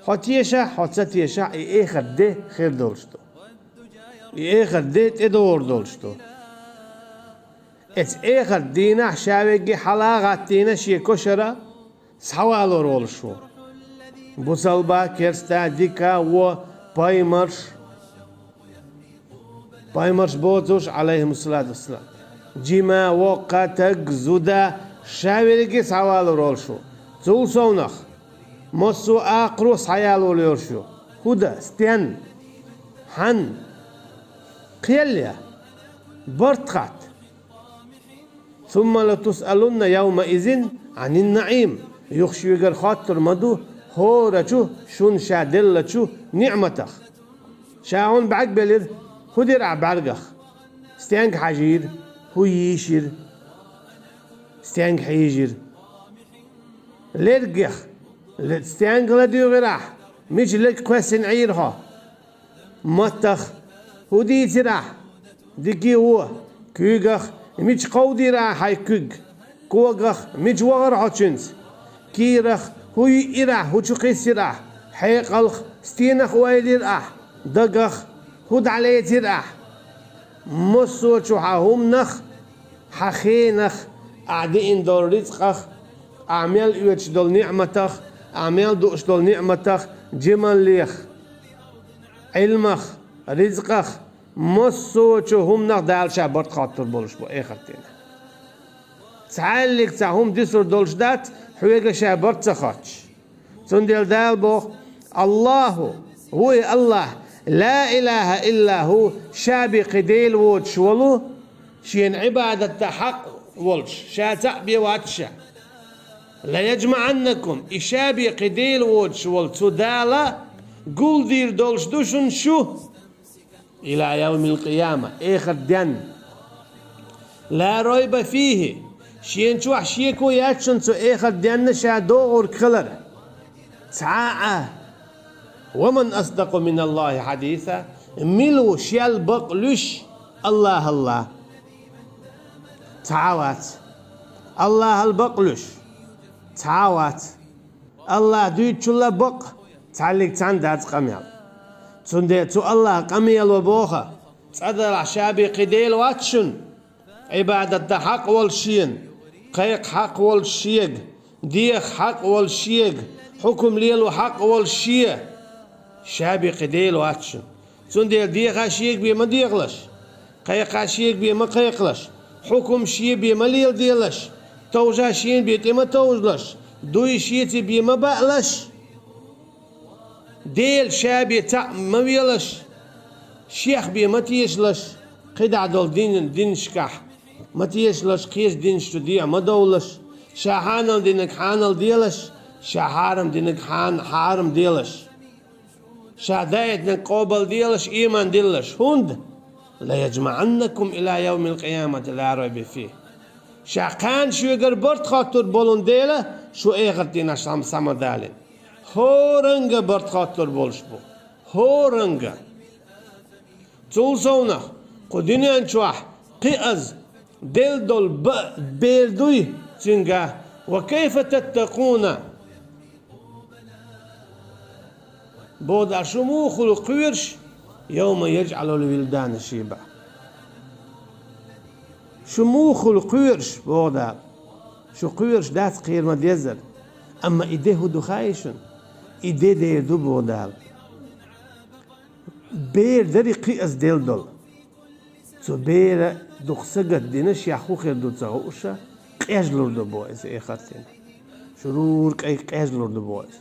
حتيشة حتستيشة إيه خده خير دولشتو إيه خده تدور دولشتو إيه خدينا شاويجي حلاغاتينا شي كشرة سحوالو رولشو بوسلبا كيرستا ديكا و بايمرش بوزوش عليهم الصلاة والسلام جيما وقتك زودا شاويجي سحوالو رولشو زول سونخ مصو آقرو سحيالو ليرشو هودا ستيان حن قيليا برتخات ثم لتسألن يومئذ عن النعيم يخشي يقر خاطر مدو هو رجو شون شادلتشو نعمتك شاون بعق بلد خدر عبارقخ ستيانك حجير هو يشير ستيانك حيجير لرقخ ستيانك لديو غراح مش لك كوسن عيرها متخ هو دي تراح ديكي هو كيغخ مش قودي راح هيكوغ كوغخ مش وغر حوتشنس كيرخ هو يراح هو شقيس راح حيقلخ ستينخ ويلي راح دقخ هود عليه راح مصو شوحهم نخ حخينخ قاعدين دول رزقخ اعمل يوتش دول نعمتخ اعمل دوش دول نعمتخ جمال ليخ علمخ رزقخ مصو شوهم نخ دال شابرت خاطر بولش بو اي خطينا تعالك تاهم ديسر دولش دات حويقة شابرت سخاتش سندل دال بو الله هو الله لا إله إلا هو شابي قديل ووتش ولو شين عبادة حق ولش شاتع بيواتشا لا يجمعنكم إشابي قديل ووتش والتدالة قول دير دولش دوشن شو إلى يوم القيامة آخر دن لا ريب فيه شين شو شيكو ياتشن سو آخر دن شادوغر كلر تعاء ومن أصدق من الله حديثا ملو شيال بقلش الله تعاوات الله البقلش تعاوات الله دويت شلا بق تعلق تاندات قميل تندي تو الله قميل وبوخا تعدل عشابي قديل واتشن عبادة حق والشين قيق حق والشيق ديخ حق والشيق حكم ليل وحق والشيق شابي قديل واتشن تندي ديخ شيق بيما ديغلش قيق شيق بيما قيقلش حكم شي بيما ليل ديلش توجه شين بيتما توجلش دوي شيتي بيما بقلش ديل شابي تاع مويلش شيخ بيما تيشلش قدع دول دين شكح ما تيشلش قيس دين شتوديع ما دولش شاحانل دينك حانل ديلش شاحارم دينك حارم ديلش شادايت نقوبل ديلش إيمان ديلش هند لا يجمعنكم إلى يوم القيامة لا ريب فيه شاقان شو يقر برد خاطر بولون ديله شو ايغتينا شام سامدالين هورنگا برد خاطر بولش بو هورنگا تولسونا قديني انشواح قيأز دل دول بيردوي تنگا وكيف تتقون بود شموخ القيرش يوم يجعل الولدان شيبا شموخ القيرش بودا شو قيرش دات قير ما ديزر اما ايديه هدو خايشن ايديه ديردو بودا بير داري قيأس ديل دول تو بير دخسقت دينش يحو خير دو تغوشا قياج لوردو بويز اي خاتين شرور قياج لوردو بويز